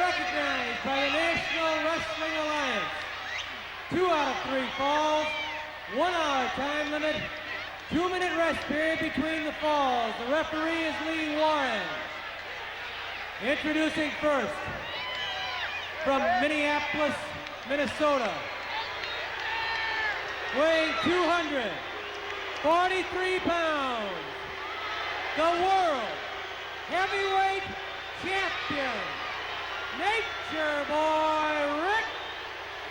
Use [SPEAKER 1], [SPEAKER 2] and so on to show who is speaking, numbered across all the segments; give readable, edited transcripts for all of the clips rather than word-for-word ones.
[SPEAKER 1] recognized by the National Wrestling Alliance. 2 out of 3 falls, 1 hour time limit, 2-minute rest period between the falls. The referee is Lee Warren. Introducing first, from Minneapolis, Minnesota, weighing 243 pounds, the world heavyweight champion, Nature Boy Ric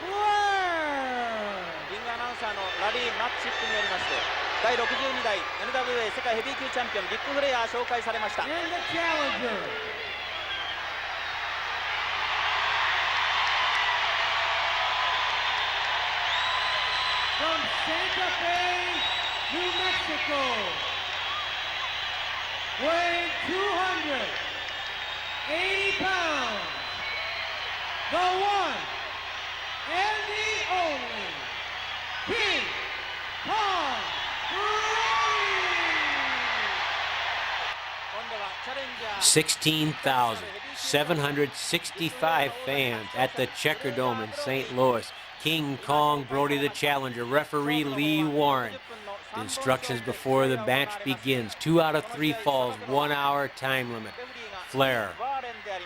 [SPEAKER 1] Flair.
[SPEAKER 2] リングアナウンサーのラリー・マッチップによりまして、第62代 NWA 世界ヘビー級チャンピオンリック・フレア紹介されました。
[SPEAKER 1] And the challenger, from Santa Fe, New Mexico, weighing 280 pounds, the one and the only King Kong Brody.
[SPEAKER 3] 16,765 fans at the Checker Dome in St. Louis. King Kong Brody the challenger, referee Lee Warren. The instructions before the match begins. 2 out of 3 falls, 1 hour time limit. Flair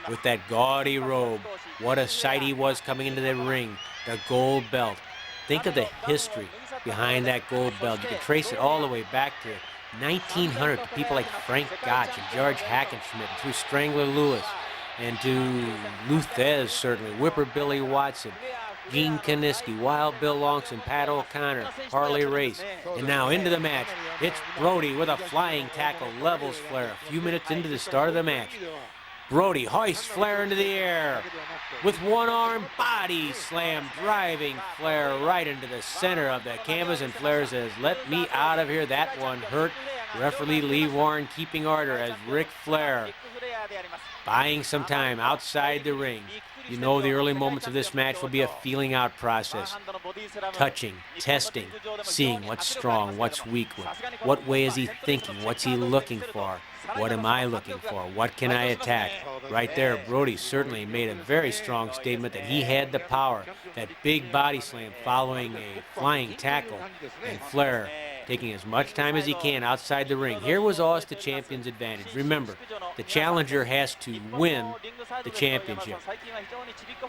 [SPEAKER 3] with that gaudy robe. What a sight he was coming into the ring. The gold belt. Think of the history behind that gold belt. You can trace it all the way back to 1900 to people like Frank Gotch and George Hackenschmidt, and through Strangler Lewis, and to Luthez, certainly, Whipper Billy Watson, Gene Kaniski, Wild Bill Longson, Pat O'Connor, Harley Race. And now into the match, it's Brody with a flying tackle, levels Flair a few minutes into the start of the match. Brody hoists Flair into the air with one arm, body slam, driving Flair right into the center of the canvas, and Flair says, "Let me out of here, that one hurt." Referee Lee Warren keeping order as Ric Flair buying some time outside the ring. You know the early moments of this match will be a feeling out process. Touching, testing, seeing what's strong, what's weak. What way is he thinking? What's he looking for? What am I looking for? What can I attack? Right there, Brody certainly made a very strong statement that he had the power. That big body slam following a flying tackle, and Flair taking as much time as he can outside the ring. Here was always the champion's advantage. Remember, the challenger has to win the championship.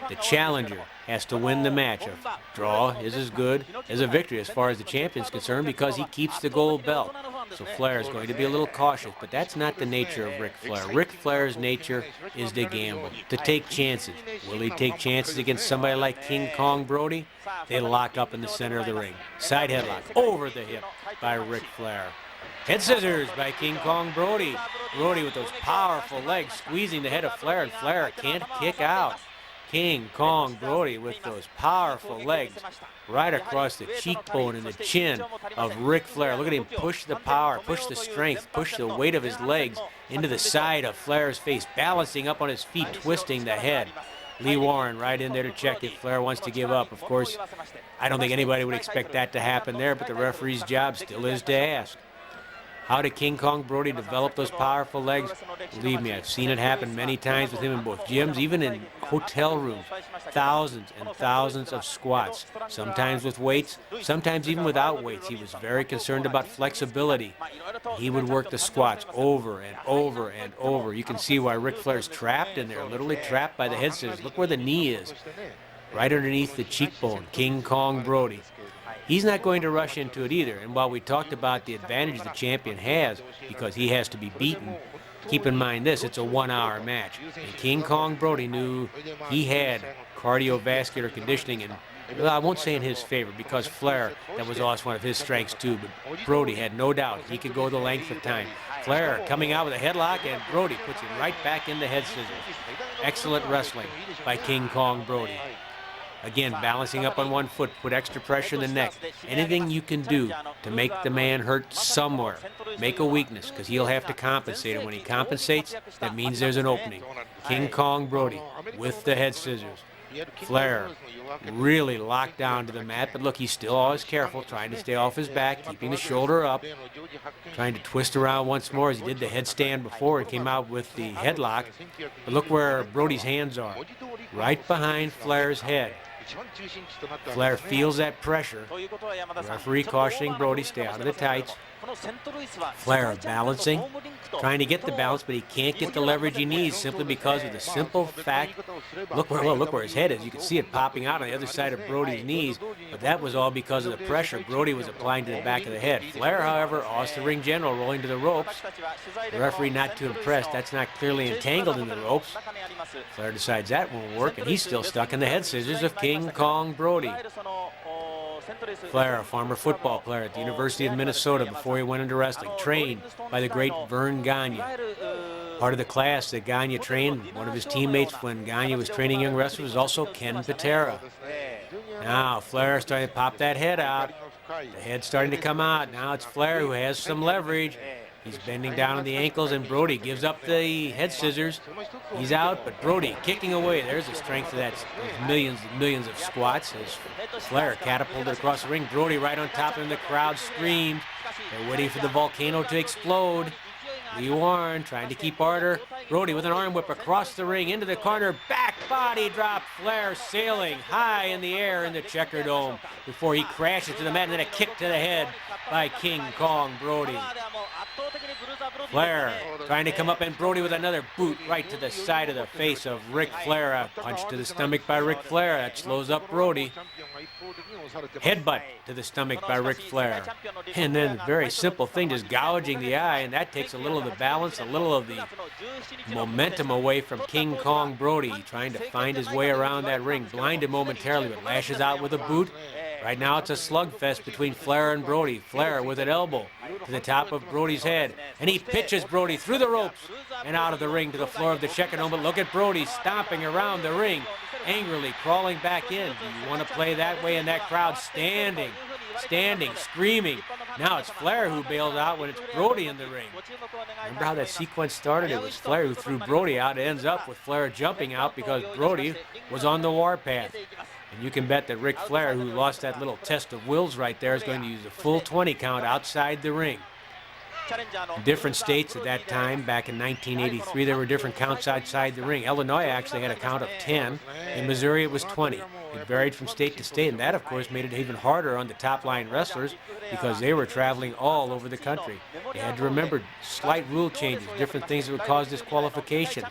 [SPEAKER 3] The challenger has to win the match. A draw is as good as a victory as far as the champion's concerned, because he keeps the gold belt. So Flair is going to be a little cautious, but that's not the nature of Ric Flair. Ric Flair's nature is to gamble, to take chances. Will he take chances against somebody like King Kong Brody? They lock up in the center of the ring. Side headlock over the hip by Ric Flair. Head scissors by King Kong Brody. Brody with those powerful legs squeezing the head of Flair, and Flair can't kick out. King Kong Brody with those powerful legs right across the cheekbone and the chin of Ric Flair. Look at him push the power, push the strength, push the weight of his legs into the side of Flair's face, balancing up on his feet, twisting the head. Lee Warren right in there to check if Flair wants to give up. Of course, I don't think anybody would expect that to happen there, but the referee's job still is to ask. How did King Kong Brody develop those powerful legs? Believe me, I've seen it happen many times with him in both gyms, even in hotel rooms. Thousands and thousands of squats, sometimes with weights, sometimes even without weights. He was very concerned about flexibility. He would work the squats over and over and over. You can see why Ric Flair's trapped in there, literally trapped by the head scissors. Look where the knee is, right underneath the cheekbone. King Kong Brody. He's not going to rush into it either. And while we talked about the advantage the champion has because he has to be beaten, keep in mind this, it's a 1-hour match. And King Kong Brody knew he had cardiovascular conditioning, and well, I won't say in his favor, because Flair, that was also one of his strengths too, but Brody had no doubt he could go the length of time. Flair coming out with a headlock, and Brody puts him right back in the head scissors. Excellent wrestling by King Kong Brody. Again, balancing up on one foot, put extra pressure in the neck. Anything you can do to make the man hurt somewhere, make a weakness, because he'll have to compensate. And when he compensates, that means there's an opening. King Kong Brody with the head scissors. Flair really locked down to the mat, but look, he's still always careful, trying to stay off his back, keeping the shoulder up, trying to twist around once more as he did the headstand before and came out with the headlock. But look where Brody's hands are, right behind Flair's head. Flair feels that pressure. The referee cautioning Brody, stay out of the tights. Flair balancing, trying to get the balance, but he can't get the leverage he needs simply because of the simple fact. Look where his head is. You can see it popping out on the other side of Brody's knees, but that was all because of the pressure Brody was applying to the back of the head. Flair, however, off the ring general, rolling to the ropes. The referee not too impressed. That's not clearly entangled in the ropes. Flair decides that won't work, and he's still stuck in the head scissors of King Kong Brody. Flair, a former football player at the University of Minnesota before he went into wrestling, trained by the great Vern Gagne. Part of the class that Gagne trained, one of his teammates when Gagne was training young wrestlers, was also Ken Patera. Now Flair starting to pop that head out. The head's starting to come out. Now it's Flair who has some leverage. He's bending down on the ankles, and Brody gives up the head scissors. He's out, but Brody kicking away. There's the strength of that millions and millions of squats as Flair catapulted across the ring. Brody right on top of him. The crowd screams. They're waiting for the volcano to explode. Lee Warren trying to keep order. Brody with an arm whip across the ring into the corner. Back body drop. Flair sailing high in the air in the Checker Dome before he crashes to the mat, and then a kick to the head by King Kong Brody. Flair trying to come up, and Brody with another boot right to the side of the face of Ric Flair. A punch to the stomach by Ric Flair. That slows up Brody. Headbutt to the stomach by Ric Flair. And then very simple thing, just gouging the eye, and that takes a little of the balance, a little of the momentum away from King Kong Brody, trying to find his way around that ring. Blinded momentarily, but lashes out with a boot. Right now it's a slugfest between Flair and Brody. Flair with an elbow to the top of Brody's head, and he pitches Brody through the ropes and out of the ring to the floor of the Checker Dome. But look at Brody stomping around the ring, angrily crawling back in. Do you want to play that way? And that crowd standing, screaming. Now it's Flair who bails out when it's Brody in the ring. Remember how that sequence started? It was Flair who threw Brody out. It ends up with Flair jumping out because Brody was on the warpath. And you can bet that Ric Flair, who lost that little test of wills right there, is going to use a full 20 count outside the ring. In different states at that time, back in 1983, there were different counts outside the ring. Illinois actually had a count of 10. In Missouri, it was 20. It varied from state to state, and that, of course, made it even harder on the top-line wrestlers because they were traveling all over the country. They had to remember slight rule changes, different things that would cause disqualifications.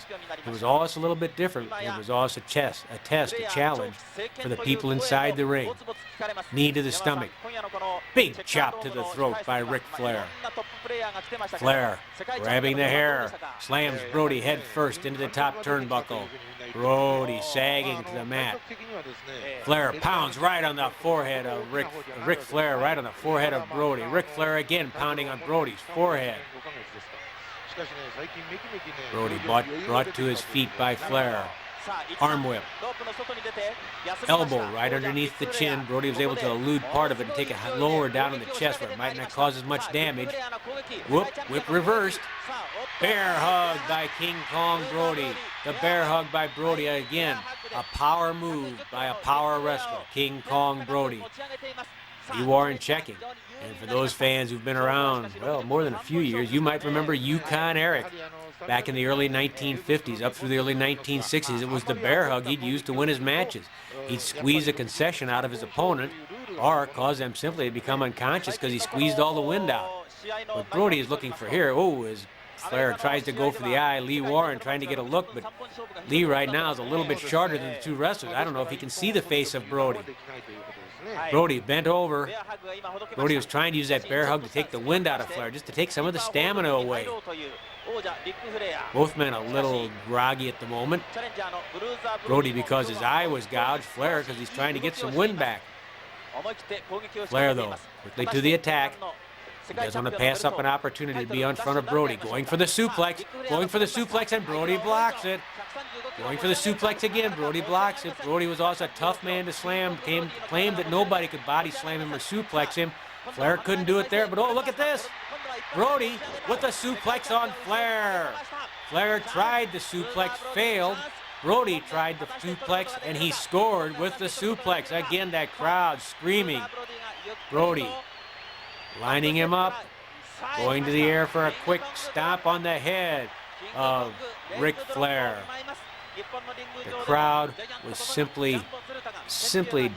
[SPEAKER 3] It was always a little bit different. It was always a test, a challenge for the people inside the ring. Knee to the stomach. Big chop to the throat by Ric Flair. Flair grabbing the hair, slams Brody head first into the top turnbuckle. Brody sagging to the mat. Flair pounds right on the forehead of Ric Flair, right on the forehead of Brody. Ric Flair again pounding on Brody's forehead. Brody brought to his feet by Flair. Arm whip. Elbow right underneath the chin. Brody was able to elude part of it and take it lower down in the chest where it might not cause as much damage. Whip reversed. Bear hug by King Kong Brody. The bear hug by Brody again. A power move by a power wrestler, King Kong Brody. Lee Warren checking. And for those fans who've been around, well, more than a few years, you might remember Yukon Eric. Back in the early 1950s, up through the early 1960s, it was the bear hug he'd use to win his matches. He'd squeeze a concession out of his opponent or cause them simply to become unconscious because he squeezed all the wind out. What Brody is looking for here, as Flair tries to go for the eye, Lee Warren trying to get a look, but Lee right now is a little bit shorter than the two wrestlers. I don't know if he can see the face of Brody. Brody bent over. Brody was trying to use that bear hug to take the wind out of Flair, just to take some of the stamina away. Both men a little groggy at the moment. Brody because his eye was gouged. Flair because he's trying to get some wind back. Flair, though, quickly to the attack. He doesn't want to pass up an opportunity to be on front of Brody. Going for the suplex, and Brody blocks it. Going for the suplex again, Brody blocks it. Brody was also a tough man to slam, claimed that nobody could body slam him or suplex him. Flair couldn't do it there, but look at this. Brody with a suplex on Flair. Flair tried the suplex, failed. Brody tried the suplex, and he scored with the suplex. Again, that crowd screaming. Brody lining him up, going to the air for a quick stomp on the head of Ric Flair. The crowd was simply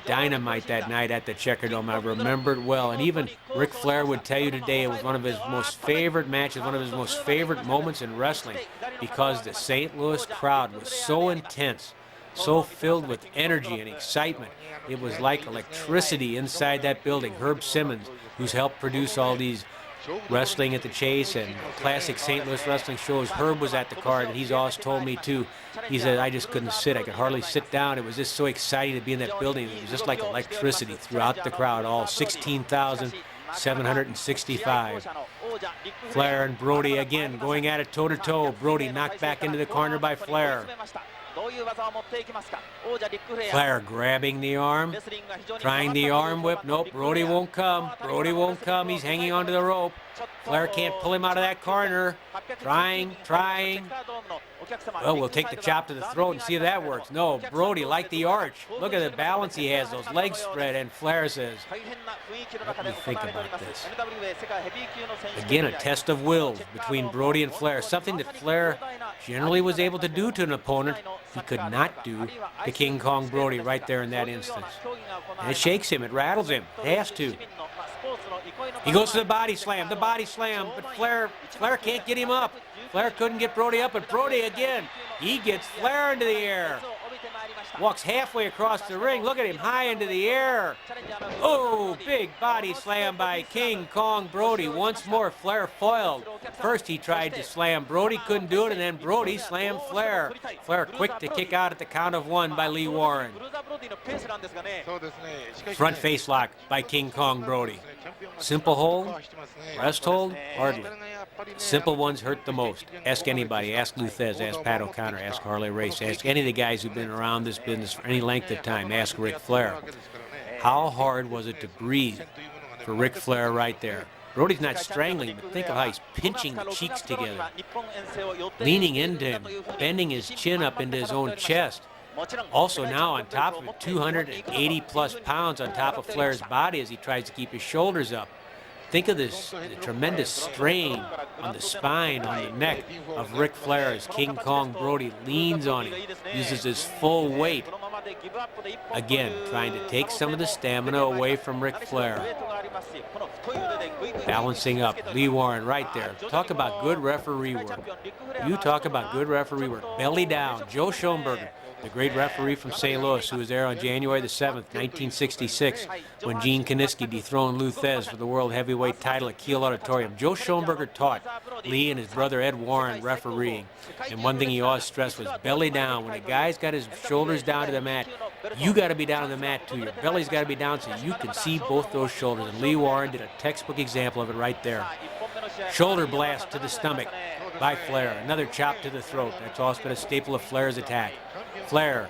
[SPEAKER 3] dynamite that night at the Checkerdome. I remember it well. And even Ric Flair would tell you today it was one of his most favorite matches, one of his most favorite moments in wrestling, because the St. Louis crowd was so intense, so filled with energy and excitement. It was like electricity inside that building. Herb Simmons, who's helped produce all these Wrestling at the Chase and classic St. Louis wrestling shows, Herb was at the card, and he's always told me too. He said, I just couldn't sit. I could hardly sit down. It was just so exciting to be in that building. It was just like electricity throughout the crowd, all 16,765. Flair and Brody again going at it toe-to-toe. Brody knocked back into the corner by Flair. Flair grabbing the arm, trying the arm whip. Nope, Brody won't come. Brody won't come. He's hanging onto the rope. Flair can't pull him out of that corner. Trying. Well, we'll take the chop to the throat and see if that works. No, Brody, like the arch. Look at the balance he has, those legs spread, and Flair says, let me think about this. Again, a test of wills between Brody and Flair, something that Flair generally was able to do to an opponent he could not do to King Kong Brody right there in that instance. And it shakes him, it rattles him, it has to. He goes to the body slam, but Flair can't get him up. Flair couldn't get Brody up, but Brody again, he gets Flair into the air. Walks halfway across the ring. Look at him, high into the air. Oh, big body slam by King Kong Brody. Once more, Flair foiled. First he tried to slam Brody, couldn't do it, and then Brody slammed Flair. Flair quick to kick out at the count of one by Lee Warren. Front face lock by King Kong Brody. Simple hold, rest hold, hardly. Simple ones hurt the most. Ask anybody. Ask Luthez. Ask Pat O'Connor. Ask Harley Race. Ask any of the guys who've been around this business for any length of time. Ask Ric Flair. How hard was it to breathe for Ric Flair right there? Brody's not strangling, but think of how he's pinching the cheeks together, leaning into him, bending his chin up into his own chest. Also now on top of it, 280 plus pounds on top of Flair's body as he tries to keep his shoulders up. Think of this, the tremendous strain on the spine, on the neck of Ric Flair as King Kong Brody leans on him, uses his full weight. Again, trying to take some of the stamina away from Ric Flair. Balancing up, Lee Warren right there. Talk about good referee work. You talk about good referee work. Belly down, Joe Schoenberger, the great referee from St. Louis, who was there on January the 7th, 1966, when Gene Kiniski dethroned Luthez for the World Heavyweight title at Kiel Auditorium. Joe Schoenberger taught Lee and his brother Ed Warren refereeing. And one thing he always stressed was belly down. When a guy's got his shoulders down to the mat, you got to be down on the mat too. Your belly's got to be down so you can see both those shoulders. And Lee Warren did a textbook example of it right there. Shoulder blast to the stomach by Flair. Another chop to the throat. That's also been a staple of Flair's attack. Flair,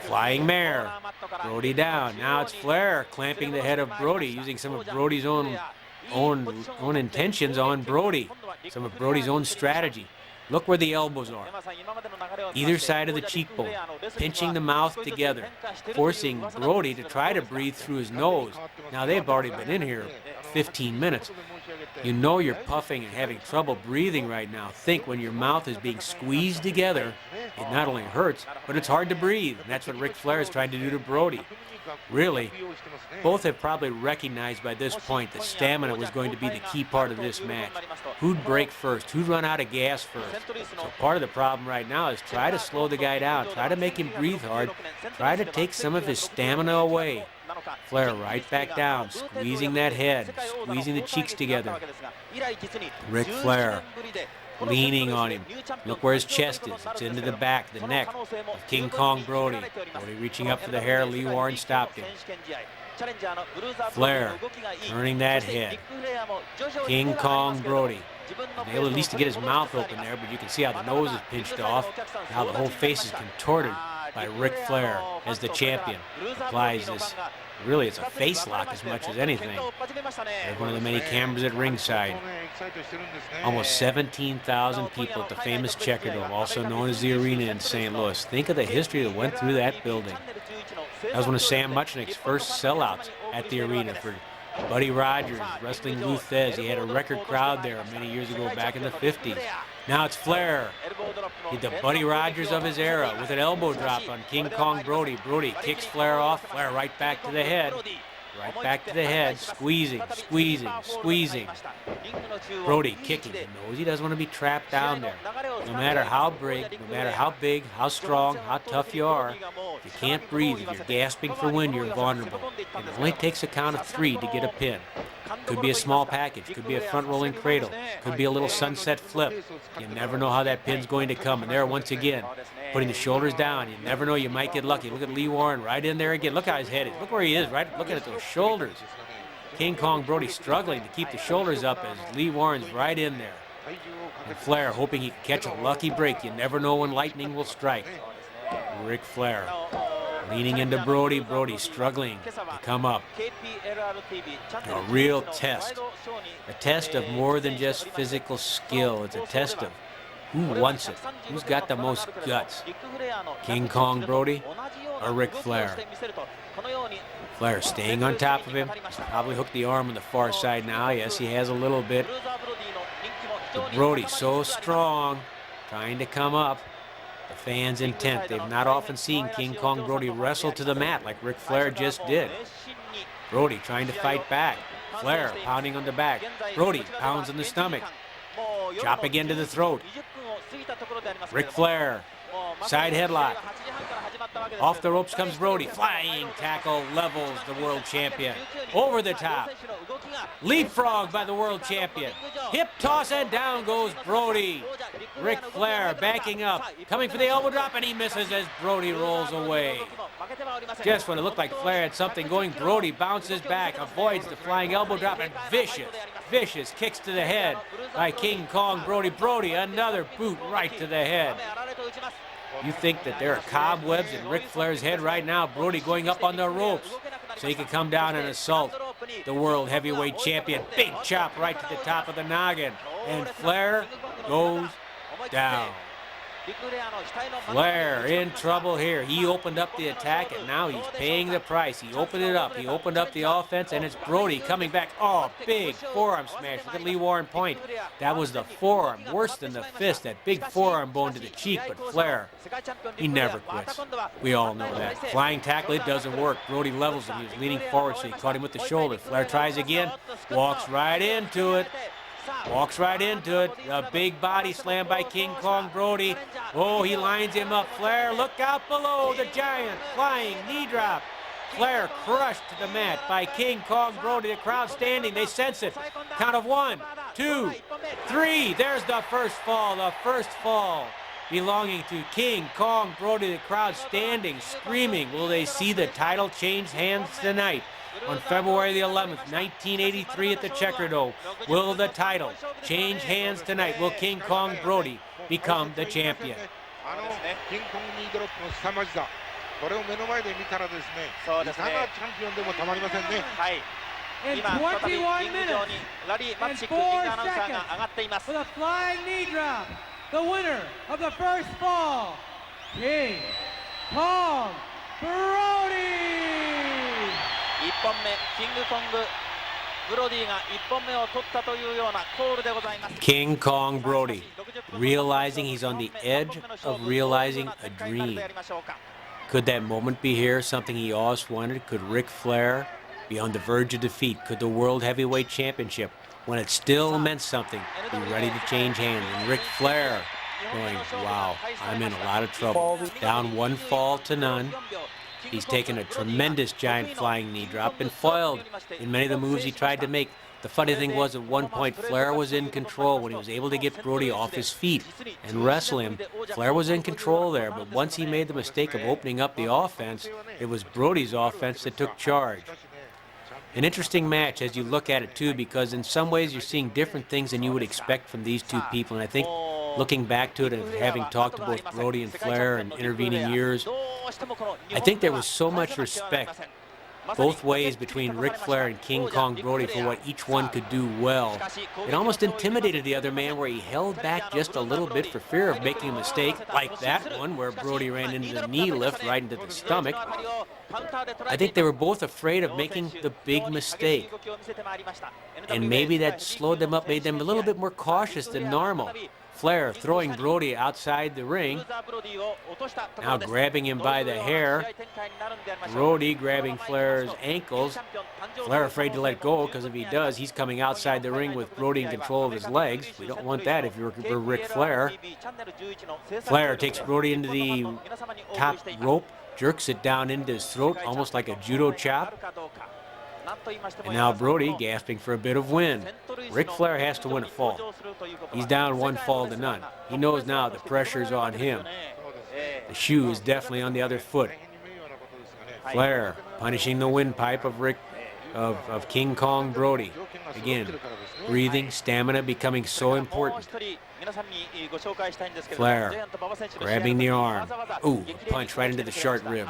[SPEAKER 3] flying mare, Brody down. Now it's Flair clamping the head of Brody, using some of Brody's own intentions on Brody, some of Brody's own strategy. Look where the elbows are. Either side of the cheekbone, pinching the mouth together, forcing Brody to try to breathe through his nose. Now they've already been in here 15 minutes. You know you're puffing and having trouble breathing right now. Think when your mouth is being squeezed together, it not only hurts, but it's hard to breathe. And that's what Ric Flair is trying to do to Brody. Really, both have probably recognized by this point that stamina was going to be the key part of this match. Who'd break first? Who'd run out of gas first? So part of the problem right now is try to slow the guy down. Try to make him breathe hard. Try to take some of his stamina away. Flair right back down, squeezing that head, squeezing the cheeks together. Ric Flair leaning on him. Look where his chest is. It's into the back, the neck of King Kong Brody. Brody reaching up for the hair. Lee Warren stopped him. Flair turning that head. King Kong Brody. Able at least to get his mouth open there, but you can see how the nose is pinched off. Now the whole face is contorted by Ric Flair as the champion. Applies this, really it's a face lock as much as anything. There's one of the many cameras at ringside. Almost 17,000 people at the famous Checker Dome, also known as the Arena in St. Louis. Think of the history that went through that building. That was one of Sam Muchnick's first sellouts at the Arena for Buddy Rogers, wrestling Lou Thez. He had a record crowd there many years ago back in the 50s. Now it's Flair, the Buddy Rogers of his era, with an elbow drop on King Kong Brody. Brody kicks Flair off, Flair right back to the head. Right back to the head, squeezing, squeezing, squeezing. Brody kicking. He knows he doesn't want to be trapped down there. No matter how big, how strong, how tough you are, if you can't breathe, if you're gasping for wind, you're vulnerable. And it only takes a count of 3 to get a pin. Could be a small package, could be a front-rolling cradle, could be a little sunset flip. You never know how that pin's going to come. And there, once again, putting the shoulders down. You never know, you might get lucky. Look at Lee Warren right in there again. Look how his head is. Look where he is, right? Look at those shoulders. King Kong Brody struggling to keep the shoulders up as Lee Warren's right in there. And Flair hoping he can catch a lucky break. You never know when lightning will strike. Ric Flair leaning into Brody. Brody struggling to come up. A real test. A test of more than just physical skill. It's a test of who wants it? Who's got the most guts? King Kong Brody or Ric Flair? Flair staying on top of him. He's probably hooked the arm on the far side now. Yes, he has a little bit. But Brody so strong, trying to come up. The fans intent. They've not often seen King Kong Brody wrestle to the mat like Ric Flair just did. Brody trying to fight back. Flair pounding on the back. Brody pounds on the stomach. Chop again to the throat. Ric Flair, side headlock. Off the ropes comes Brody. Flying tackle levels the world champion. Over the top. Leapfrog by the world champion. Hip toss and down goes Brody. Ric Flair backing up. Coming for the elbow drop and he misses as Brody rolls away. Just when it looked like Flair had something going, Brody bounces back, avoids the flying elbow drop, and vicious kicks to the head by King Kong Brody. Brody, another boot right to the head. You think that there are cobwebs in Ric Flair's head right now. Brody going up on the ropes so he could come down and assault the world heavyweight champion. Big chop right to the top of the noggin. And Flair goes down. Flair in trouble here. He opened up the attack, and now he's paying the price. He opened it up. He opened up the offense, and it's Brody coming back. Oh, big forearm smash. Look at Lee Warren point. That was the forearm, worse than the fist, that big forearm bone to the cheek. But Flair, he never quits. We all know that. Flying tackle, it doesn't work. Brody levels him. He was leaning forward, so he caught him with the shoulder. Flair tries again, walks right into it. Walks right into it. A big body slam by King Kong Brody. Oh, he lines him up. Flair, look out below. The giant flying knee drop. Flair crushed to the mat by King Kong Brody. The crowd standing. They sense it. Count of 1, 2, 3. There's the first fall. The first fall belonging to King Kong Brody. The crowd standing, screaming. Will they see the title change hands tonight? On February the 11th, 1983 at the Checker Dome. Will the title change hands tonight? Will King Kong Brody become the champion?
[SPEAKER 1] In 21 minutes and 4 seconds with a flying knee drop, the winner of the first fall, King Kong Brody!
[SPEAKER 2] 1本目、キングコングブロディが1本目を取ったというようなコールでございます。
[SPEAKER 3] King Kong Brody, realizing he's on the edge of realizing a dream. Could that moment be here, something he always wanted? Could Ric Flair be on the verge of defeat? Could the World Heavyweight Championship, when it still meant something, be ready to change hands? And Ric Flair going, wow, I'm in a lot of trouble. Down 1 fall to none. He's taken a tremendous giant flying knee drop, been foiled in many of the moves he tried to make. The funny thing was, at one point, Flair was in control when he was able to get Brody off his feet and wrestle him. Flair was in control there, but once he made the mistake of opening up the offense, it was Brody's offense that took charge. An interesting match as you look at it, too, because in some ways you're seeing different things than you would expect from these two people. And I think looking back to it and having talked to both Brody and Flair in intervening years, I think there was so much respect both ways between Ric Flair and King Kong Brody for what each one could do well. It almost intimidated the other man where he held back just a little bit for fear of making a mistake, like that one where Brody ran into the knee lift right into the stomach. I think they were both afraid of making the big mistake. And maybe that slowed them up, made them a little bit more cautious than normal. Flair throwing Brody outside the ring. Now grabbing him by the hair. Brody grabbing Flair's ankles. Flair afraid to let go because if he does, he's coming outside the ring with Brody in control of his legs. We don't want that if you're Ric Flair. Flair takes Brody into the top rope, jerks it down into his throat, almost like a judo chop. And now Brody gasping for a bit of wind. Ric Flair has to win a fall. He's down 1 fall to none. He knows now the pressure's on him. The shoe is definitely on the other foot. Flair punishing the windpipe of King Kong Brody. Again, breathing, stamina becoming so important. Flair grabbing the arm. Ooh, a punch right into the short rib.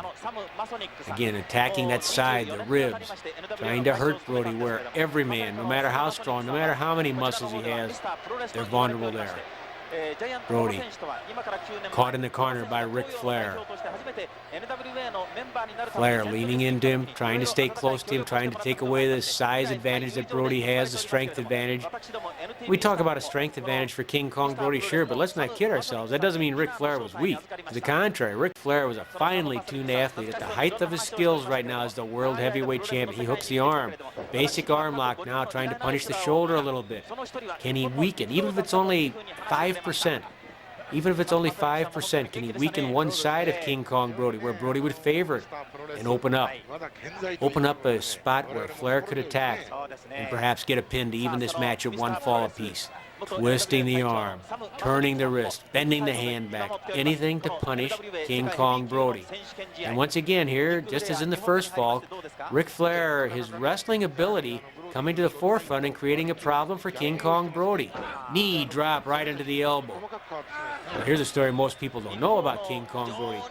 [SPEAKER 3] Again, attacking that side, the ribs, trying to hurt Brody where every man, no matter how strong, no matter how many muscles he has, they're vulnerable there. Brody caught in the corner by Ric Flair. Flair leaning into him, trying to stay close to him, trying to take away the size advantage that Brody has, the strength advantage. We talk about a strength advantage for King Kong Brody, sure, but let's not kid ourselves. That doesn't mean Ric Flair was weak. To the contrary, Ric Flair was a finely tuned athlete. At the height of his skills right now as the world heavyweight champion, he hooks the arm. Basic arm lock now, trying to punish the shoulder a little bit. Can he weaken, even if it's only 5%? Even if it's only 5%, can he weaken one side of King Kong Brody, where Brody would favor it, and open up a spot where Flair could attack and perhaps get a pin to even this match at 1 fall apiece? Twisting the arm, turning the wrist, bending the hand back, anything to punish King Kong Brody. And once again here, just as in the first fall, Ric Flair, his wrestling ability coming to the forefront and creating a problem for King Kong Brody. Knee drop right into the elbow. Now, here's a story most people don't know about King Kong Brody.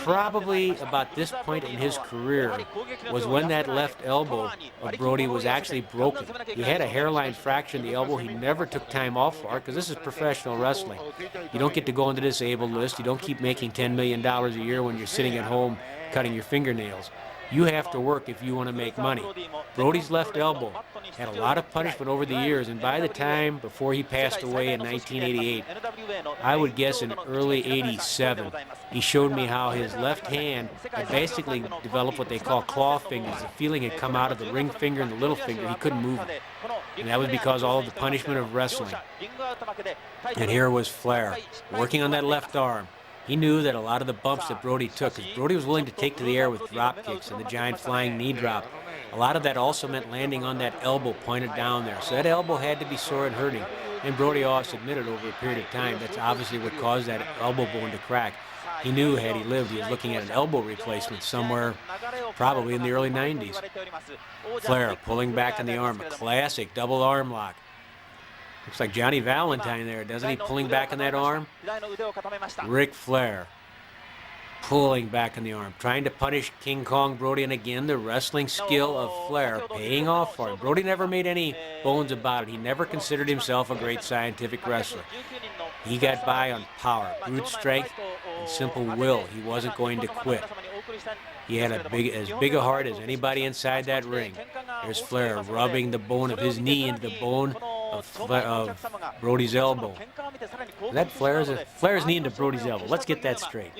[SPEAKER 3] Probably about this point in his career was when that left elbow of Brody was actually broken. He had a hairline fracture in the elbow. He never took time off for it because this is professional wrestling. You don't get to go on the disabled list. You don't keep making $10 million a year when you're sitting at home cutting your fingernails. You have to work if you want to make money. Brody's left elbow had a lot of punishment over the years, and by the time before he passed away in 1988, I would guess in early 87, he showed me how his left hand had basically developed what they call claw fingers. The feeling had come out of the ring finger and the little finger. He couldn't move it. And that was because all of the punishment of wrestling. And here was Flair working on that left arm. He knew that a lot of the bumps that Brody took, because Brody was willing to take to the air with drop kicks and the giant flying knee drop, a lot of that also meant landing on that elbow pointed down there. So that elbow had to be sore and hurting. And Brody also admitted over a period of time that's obviously what caused that elbow bone to crack. He knew had he lived, he was looking at an elbow replacement somewhere probably in the early 90s. Flair pulling back on the arm, a classic double arm lock. Looks like Johnny Valentine there, doesn't he? Pulling back on that arm. Ric Flair pulling back on the arm, trying to punish King Kong Brody. And again, the wrestling skill of Flair paying off for him. Brody never made any bones about it. He never considered himself a great scientific wrestler. He got by on power, brute strength, and simple will. He wasn't going to quit. He had as big a heart as anybody inside that ring. There's Flair rubbing the bone of his knee into the bone of Brody's elbow. Flair's knee into Brody's elbow. Let's get that straight.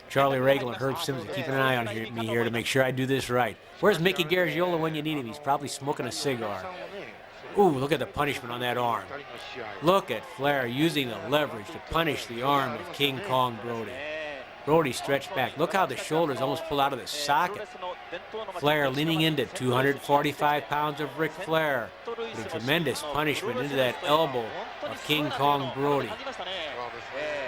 [SPEAKER 3] Charlie Regal and Herb Simmons are keeping an eye on me here to make sure I do this right. Where's Mickey Garagiola when you need him? He's probably smoking a cigar. Ooh, look at the punishment on that arm. Look at Flair using the leverage to punish the arm of King Kong Brody. Brody stretched back. Look how the shoulders almost pull out of the socket. Flair leaning into 245 pounds of Ric Flair. Putting tremendous punishment into that elbow of King Kong Brody.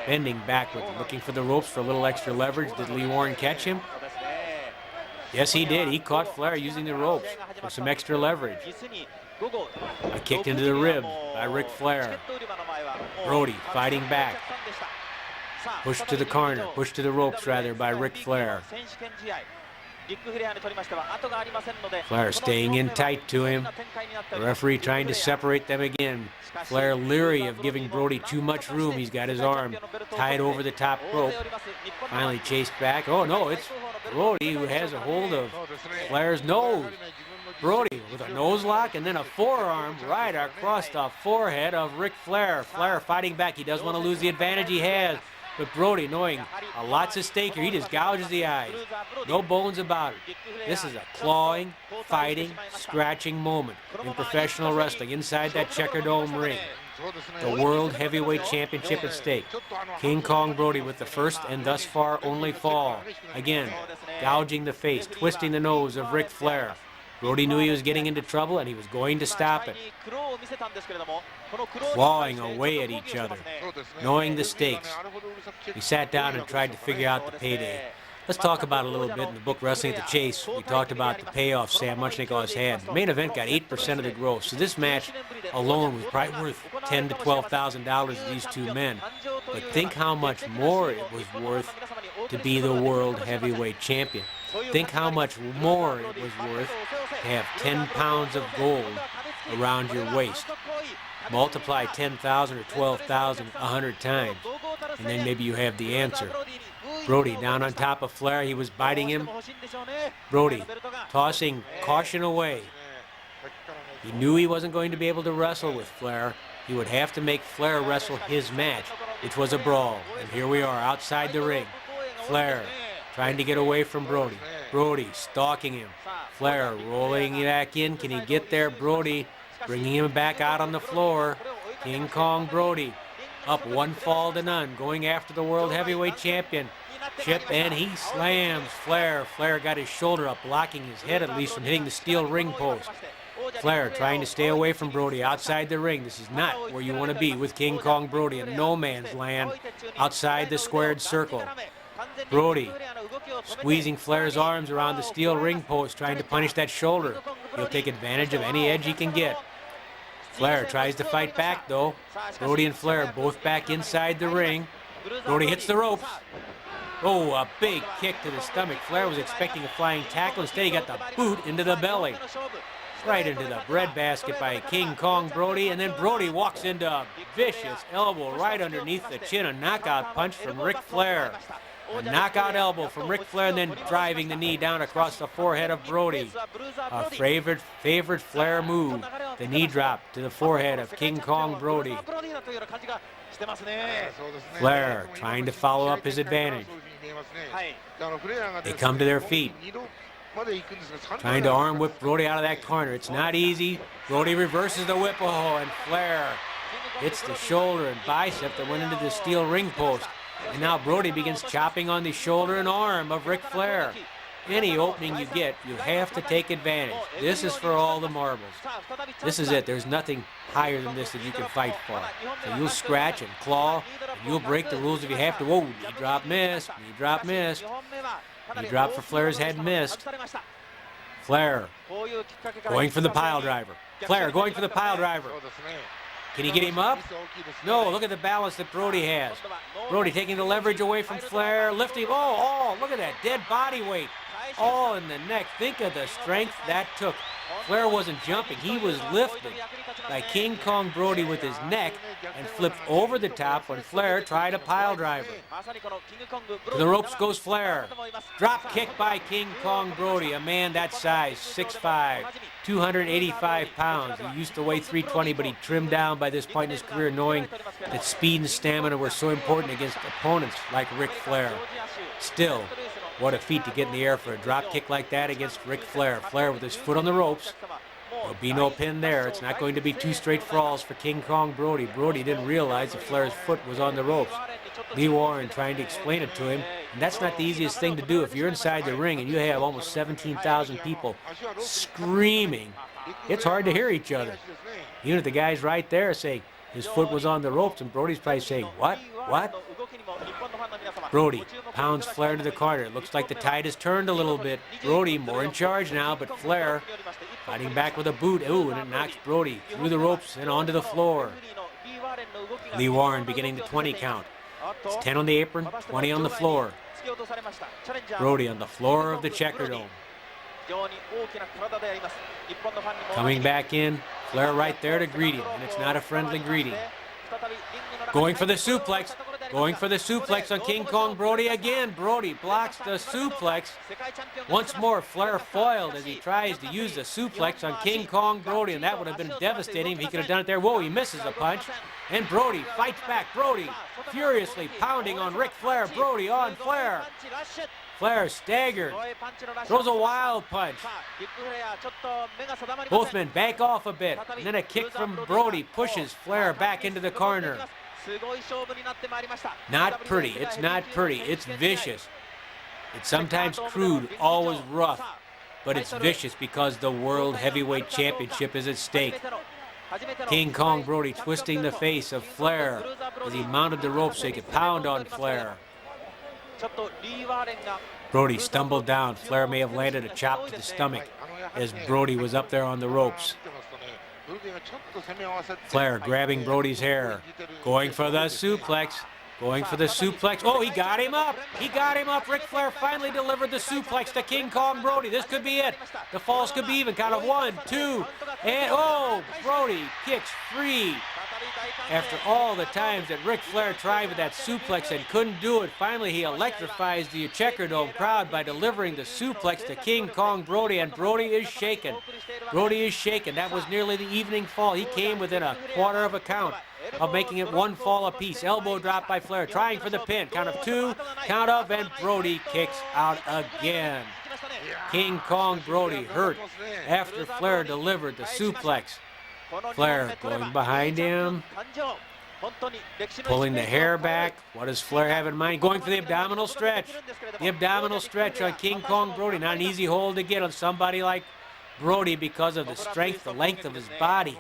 [SPEAKER 3] Bending backward, looking for the ropes for a little extra leverage. Did Lee Warren catch him? Yes, he did. He caught Flair using the ropes for some extra leverage. A kick into the rib by Ric Flair. Brody fighting back. Pushed to the corner, pushed to the ropes rather by Ric Flair. Flair staying in tight to him. The referee trying to separate them again. Flair leery of giving Brody too much room. He's got his arm tied over the top rope. Finally chased back. Oh no, it's Brody who has a hold of Flair's nose. Brody with a nose lock and then a forearm right across the forehead of Ric Flair. Flair fighting back. He doesn't want to lose the advantage he has. But Brody, knowing a lot's at stake here, he just gouges the eyes. No bones about it. This is a clawing, fighting, scratching moment in professional wrestling inside that Checker Dome ring. The World Heavyweight Championship at stake. King Kong Brody with the first and thus far only fall. Again, gouging the face, twisting the nose of Ric Flair. Brody knew he was getting into trouble and he was going to stop it. Clawing away at each other, knowing the stakes. He sat down and tried to figure out the payday. Let's talk about it a little bit in the book Wrestling at the Chase. We talked about the payoff Sam Muchnikov's had. The main event got 8% of the gross, so this match alone was probably worth $10,000 to $12,000 to these two men. But think how much more it was worth to be the World Heavyweight Champion. Think how much more it was worth to have 10 pounds of gold around your waist. Multiply 10,000 or 12,000 100 times, and then maybe you have the answer. Brody down on top of Flair. He was biting him. Brody tossing caution away. He knew he wasn't going to be able to wrestle with Flair. He would have to make Flair wrestle his match, which was a brawl. And here we are outside the ring. Flair trying to get away from Brody. Brody stalking him. Flair rolling back in. Can he get there? Brody bringing him back out on the floor. King Kong Brody up 1 fall to none, going after the World Heavyweight Champion. Chip, and he slams Flair. Flair got his shoulder up, blocking his head at least from hitting the steel ring post. Flair trying to stay away from Brody outside the ring. This is not where you want to be with King Kong Brody in no man's land outside the squared circle. Brody squeezing Flair's arms around the steel ring post, trying to punish that shoulder. He'll take advantage of any edge he can get. Flair tries to fight back, though. Brody and Flair both back inside the ring. Brody hits the ropes. Oh, a big kick to the stomach. Flair was expecting a flying tackle. Instead, he got the boot into the belly. Right into the breadbasket by King Kong Brody. And then Brody walks into a vicious elbow right underneath the chin. A knockout punch from Ric Flair. A knockout elbow from Ric Flair, and then driving the knee down across the forehead of Brody. A favorite Flair move. The knee drop to the forehead of King Kong Brody. Flair trying to follow up his advantage. They come to their feet. Trying to arm whip Brody out of that corner. It's not easy. Brody reverses the whip. Oh, and Flair hits the shoulder and bicep that went into the steel ring post. And now Brody begins chopping on the shoulder and arm of Ric Flair. Any opening you get, you have to take advantage. This is for all the marbles. This is it. There's nothing higher than this that you can fight for. So you'll scratch and claw, and you'll break the rules if you have to. Whoa, knee drop, missed. Knee drop, missed. Knee drop for Flair's head, missed. Flair going for the pile driver. Flair going for the pile driver. Can he get him up? No, look at the balance that Brody has. Brody taking the leverage away from Flair, lifting. Oh, look at that dead body weight. All in the neck. Think of the strength that took. Flair wasn't jumping. He was lifted by King Kong Brody with his neck and flipped over the top when Flair tried a pile driver. To the ropes goes Flair. Drop kick by King Kong Brody, a man that size, 6'5", 285 pounds. He used to weigh 320, but he trimmed down by this point in his career, knowing that speed and stamina were so important against opponents like Ric Flair. Still, what a feat to get in the air for a drop kick like that against Ric Flair. Flair with his foot on the ropes. There'll be no pin there. It's not going to be 2 straight falls for King Kong Brody. Brody didn't realize that Flair's foot was on the ropes. Lee Warren trying to explain it to him. And that's not the easiest thing to do. If you're inside the ring and you have almost 17,000 people screaming, it's hard to hear each other. Even if the guy's right there say his foot was on the ropes, and Brody's probably saying, what? Brody pounds Flair into the corner. It looks like the tide has turned a little bit. Brody more in charge now, but Flair fighting back with a boot. Ooh, and it knocks Brody through the ropes and onto the floor. Lee Warren beginning the 20 count. It's 10 on the apron, 20 on the floor. Brody on the floor of the Checker Dome. Coming back in, Flair right there to greet him, and it's not a friendly greeting. Going for the suplex. Going for the suplex on King Kong Brody again. Brody blocks the suplex. Once more, Flair foiled as he tries to use the suplex on King Kong Brody, and that would have been devastating if he could have done it there. Whoa, he misses a punch. And Brody fights back. Brody furiously pounding on Ric Flair. Brody on Flair. Flair staggered. Throws a wild punch. Both men back off a bit. And then a kick from Brody pushes Flair back into the corner. Not pretty. It's not pretty. It's vicious. It's sometimes crude, always rough. But it's vicious because the World Heavyweight Championship is at stake. King Kong Brody twisting the face of Flair as he mounted the ropes so he could pound on Flair. Brody stumbled down. Flair may have landed a chop to the stomach as Brody was up there on the ropes. Flair grabbing Brody's hair, going for the suplex, going for the suplex. Oh, he got him up. He got him up. Ric Flair finally delivered the suplex to King Kong Brody. This could be it. The falls could be even. Count of 1, 2, and oh, Brody kicks free. After all the times that Ric Flair tried with that suplex and couldn't do it, finally he electrifies the Checker Dome crowd by delivering the suplex to King Kong Brody, and Brody is shaken. Brody is shaken. That was nearly the evening fall. He came within a quarter of a count of making it one fall apiece. Elbow drop by Flair, trying for the pin. Count of 2, count of, and Brody kicks out again. King Kong Brody hurt after Flair delivered the suplex. Flair going behind him, pulling the hair back. What does Flair have in mind? Going for the abdominal stretch. The abdominal stretch on King Kong Brody. Not an easy hold to get on somebody like Brody because of the strength, the length of his body.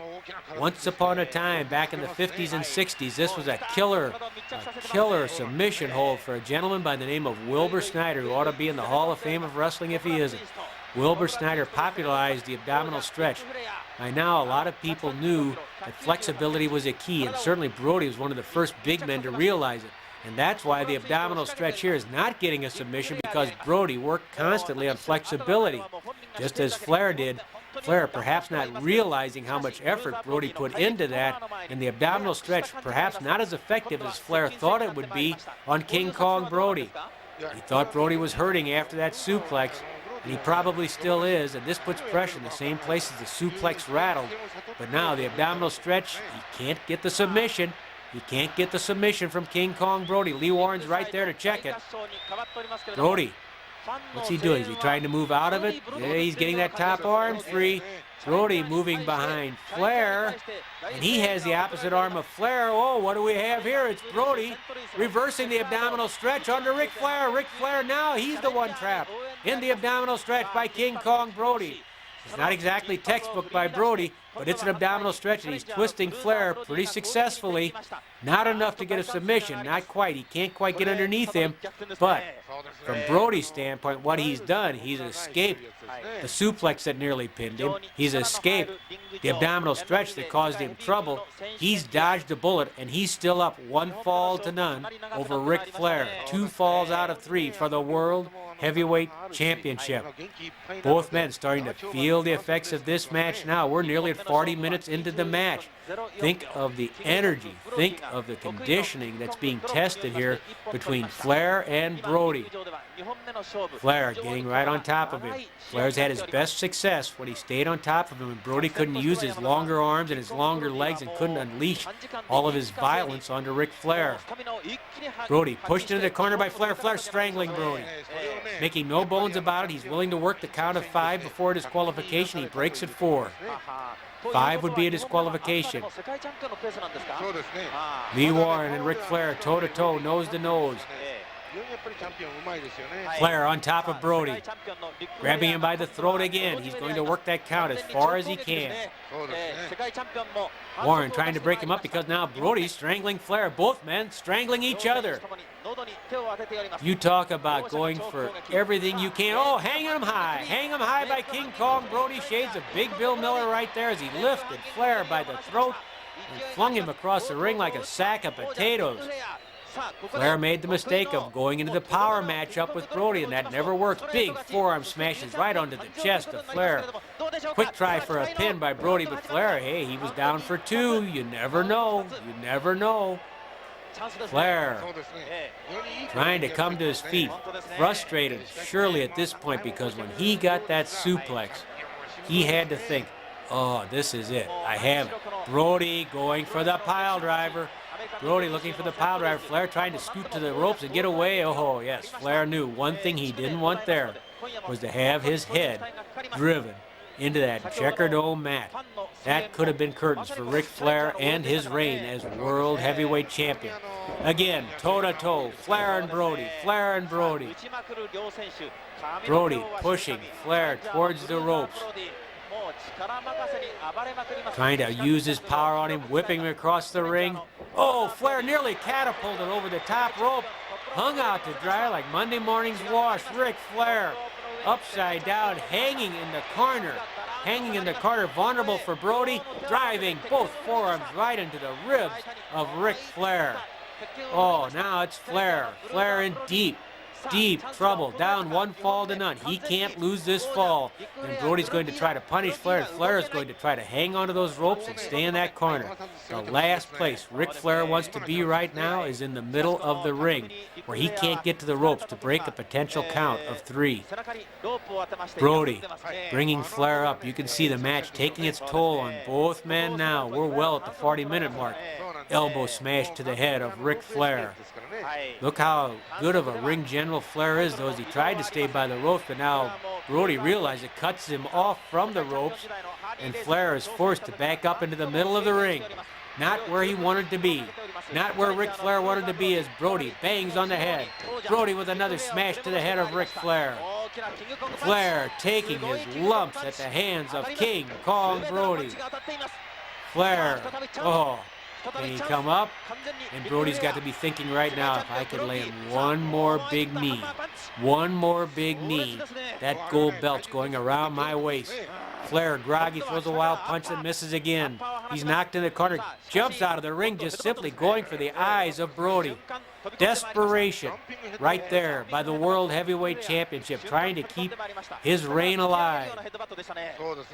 [SPEAKER 3] Once upon a time, back in the 50s and 60s, this was a killer submission hold for a gentleman by the name of Wilbur Snyder, who ought to be in the Hall of Fame of Wrestling if he isn't. Wilbur Snyder popularized the abdominal stretch. By now, a lot of people knew that flexibility was a key, and certainly Brody was one of the first big men to realize it. And that's why the abdominal stretch here is not getting a submission, because Brody worked constantly on flexibility, just as Flair did. Flair perhaps not realizing how much effort Brody put into that, and the abdominal stretch perhaps not as effective as Flair thought it would be on King Kong Brody. He thought Brody was hurting after that suplex, and he probably still is, and this puts pressure in the same place as the suplex rattled. But now the abdominal stretch, he can't get the submission. He can't get the submission from King Kong Brody. Lee Warren's right there to check it. Brody, what's he doing? Is he trying to move out of it? Yeah, he's getting that top arm free. Brody moving behind Flair, and he has the opposite arm of Flair. Oh, what do we have here? It's Brody reversing the abdominal stretch onto Ric Flair. Ric Flair now, he's the one trapped in the abdominal stretch by King Kong Brody. It's not exactly textbook by Brody, but it's an abdominal stretch, and he's twisting Flair pretty successfully. Not enough to get a submission, not quite. He can't quite get underneath him, but from Brody's standpoint, what he's done, he's escaped the suplex that nearly pinned him. He's escaped the abdominal stretch that caused him trouble. He's dodged a bullet, and he's still up 1-0 over Ric Flair. 2 falls out of 3 for the World Heavyweight Championship. Both men starting to feel the effects of this match now. We're nearly at 40 minutes into the match. Think of the energy, think of the conditioning that's being tested here between Flair and Brody. Flair getting right on top of him. Flair's had his best success when he stayed on top of him, and Brody couldn't use his longer arms and his longer legs and couldn't unleash all of his violence onto Ric Flair. Brody pushed into the corner by Flair. Flair strangling Brody. Making no bones about it, he's willing to work the count of 5 before disqualification. He breaks at 4. 5 would be a disqualification. Lee Warren and Ric Flair toe-to-toe, nose-to-nose. Flair on top of Brody, grabbing him by the throat again. He's going to work that count as far as he can. Warren trying to break him up because now Brody's strangling Flair. Both men strangling each other. You talk about going for everything you can. Oh, hanging him high by King Kong Brody. Shades of Big Bill Miller right there as he lifted Flair by the throat and flung him across the ring like a sack of potatoes. Flair made the mistake of going into the power matchup with Brody, and that never works. Big forearm smashes right onto the chest of Flair. Quick try for a pin by Brody, but Flair, hey, he was down for two. You never know. You never know. Flair trying to come to his feet. Frustrated, surely at this point, because when he got that suplex, he had to think, oh, this is it. I have it. Brody going for the pile driver. Brody looking for the pile driver. Flair trying to scoot to the ropes and get away. Oh, yes, Flair knew one thing he didn't want there was to have his head driven into that Checker Dome mat. That could have been curtains for Ric Flair and his reign as World Heavyweight Champion. Again, toe-to-toe, Flair and Brody, Flair and Brody. Brody pushing Flair towards the ropes. Trying to use his power on him, whipping him across the ring. Oh, Flair nearly catapulted over the top rope. Hung out to dry like Monday morning's wash. Ric Flair upside down, hanging in the corner. Hanging in the corner, vulnerable for Brody. Driving both forearms right into the ribs of Ric Flair. Oh, now it's Flair. Flair in deep trouble. Down one fall to none. He can't lose this fall. And Brody's going to try to punish Flair. And Flair is going to try to hang onto those ropes and stay in that corner. The last place Ric Flair wants to be right now is in the middle of the ring, where he can't get to the ropes to break a potential count of 3. Brody bringing Flair up. You can see the match taking its toll on both men now. We're well at the 40-minute mark. Elbow smash to the head of Ric Flair. Look how good of a ring general Flair is, though, as he tried to stay by the ropes, but now Brody realized it cuts him off from the ropes, and Flair is forced to back up into the middle of the ring. Not where he wanted to be. Not where Ric Flair wanted to be, as Brody bangs on the head. Brody with another smash to the head of Ric Flair. Flair taking his lumps at the hands of King Kong Brody. Flair, oh, can he come up? And Brody's got to be thinking right now, if I could land one more big knee, that gold belt's going around my waist. Flair, groggy, throws a wild punch that misses again. He's knocked in the corner, jumps out of the ring, just simply going for the eyes of Brody. Desperation right there by the World Heavyweight Championship, trying to keep his reign alive.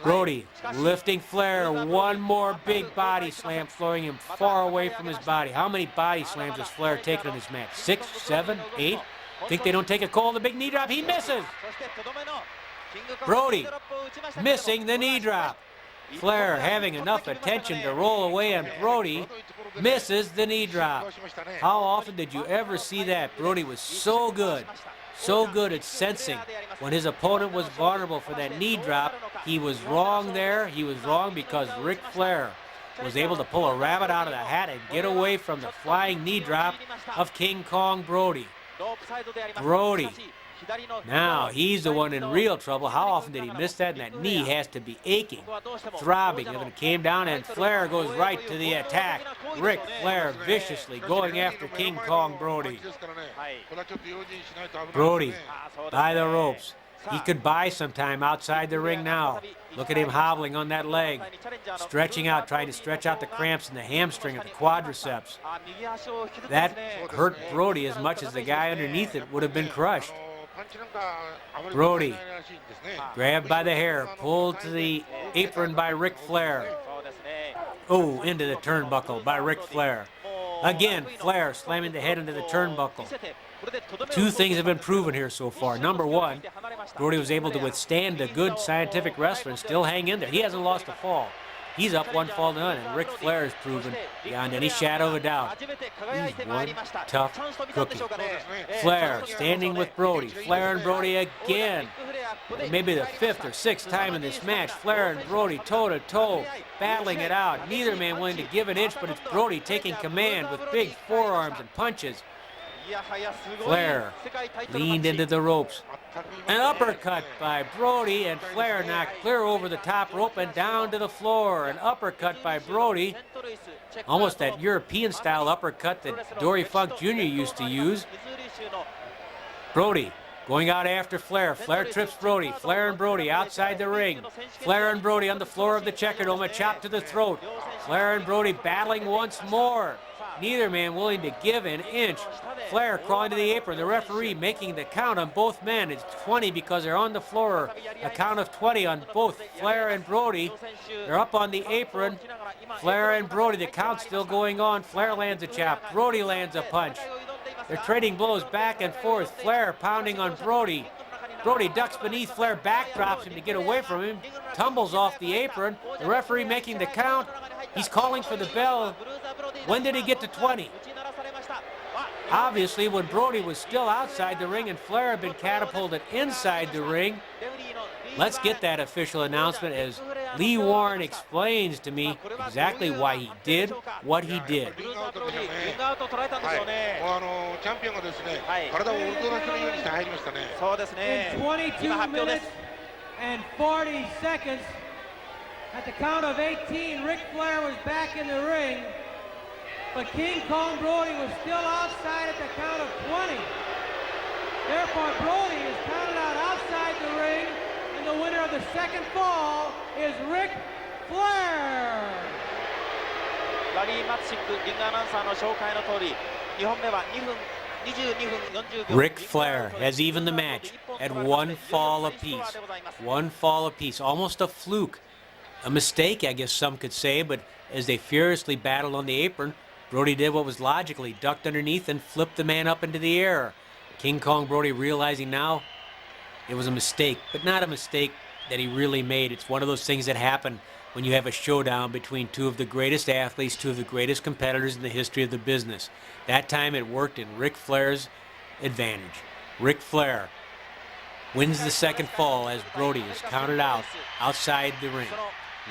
[SPEAKER 3] Brody lifting Flair, one more big body slam, throwing him far away from his body. How many body slams has Flair taken in this match? 6, 7, 8? Think they don't take a call on the big knee drop? He misses! Brody missing the knee drop. Flair having enough attention to roll away, and Brody misses the knee drop. How often did you ever see that? Brody was so good at sensing when his opponent was vulnerable for that knee drop. He was wrong there. He was wrong because Ric Flair was able to pull a rabbit out of the hat and get away from the flying knee drop of King Kong Brody. Brody, now he's the one in real trouble. How often did he miss that? And that knee has to be aching, throbbing. And it came down, and Flair goes right to the attack. Ric Flair viciously going after King Kong Brody. Brody by the ropes. He could buy some time outside the ring now. Look at him hobbling on that leg, stretching out, trying to stretch out the cramps in the hamstring and the quadriceps. That hurt Brody as much as the guy underneath it would have been crushed. Brody grabbed by the hair, pulled to the apron by Ric Flair. Oh, into the turnbuckle by Ric Flair. Again, Flair slamming the head into the turnbuckle. Two things have been proven here so far. Number one, Brody was able to withstand a good scientific wrestler and still hang in there. He hasn't lost a fall. He's up one fall to none, and Ric Flair has proven beyond any shadow of a doubt he's one tough cookie. Flair standing with Brody. Flair and Brody again. Maybe the 5th or 6th time in this match. Flair and Brody toe-to-toe, battling it out. Neither man willing to give an inch, but it's Brody taking command with big forearms and punches. Flair leaned into the ropes. An uppercut by Brody, and Flair knocked clear over the top rope and down to the floor. An uppercut by Brody, almost that European-style uppercut that Dory Funk Jr. used to use. Brody going out after Flair. Flair trips Brody. Flair and Brody outside the ring. Flair and Brody on the floor of the Checker Dome, a chop to the throat. Flair and Brody battling once more. Neither man willing to give an inch. Flair crawling to the apron. The referee making the count on both men. It's 20 because they're on the floor. A count of 20 on both Flair and Brody. They're up on the apron. Flair and Brody. The count's still going on. Flair lands a chop. Brody lands a punch. They're trading blows back and forth. Flair pounding on Brody. Brody ducks beneath Flair, backdrops him to get away from him. Tumbles off the apron. The referee making the count. He's calling for the bell. When did he get to 20? Obviously, when Brody was still outside the ring and Flair had been catapulted inside the ring. Let's get that official announcement as Lee Warren explains to me exactly why he did what he did.
[SPEAKER 1] In 22 minutes and 40 seconds, at the count of 18, Ric Flair was back in the ring, but King Kong Brody was still outside at the count of 20. Therefore, Brody is counted out outside the ring, and the winner of the second fall is Ric Flair.
[SPEAKER 2] ラリー・マツシックリングアナウンサーの紹介の通り、2本目は2分22分40秒。
[SPEAKER 3] Ric Flair has evened the match at one fall apiece. One fall apiece, almost a fluke. A mistake, I guess some could say, but as they furiously battled on the apron, Brody did what was logical. He ducked underneath and flipped the man up into the air. King Kong Brody realizing now it was a mistake, but not a mistake that he really made. It's one of those things that happen when you have a showdown between two of the greatest athletes, two of the greatest competitors in the history of the business. That time it worked in Ric Flair's advantage. Ric Flair wins the second fall as Brody is counted out outside the ring.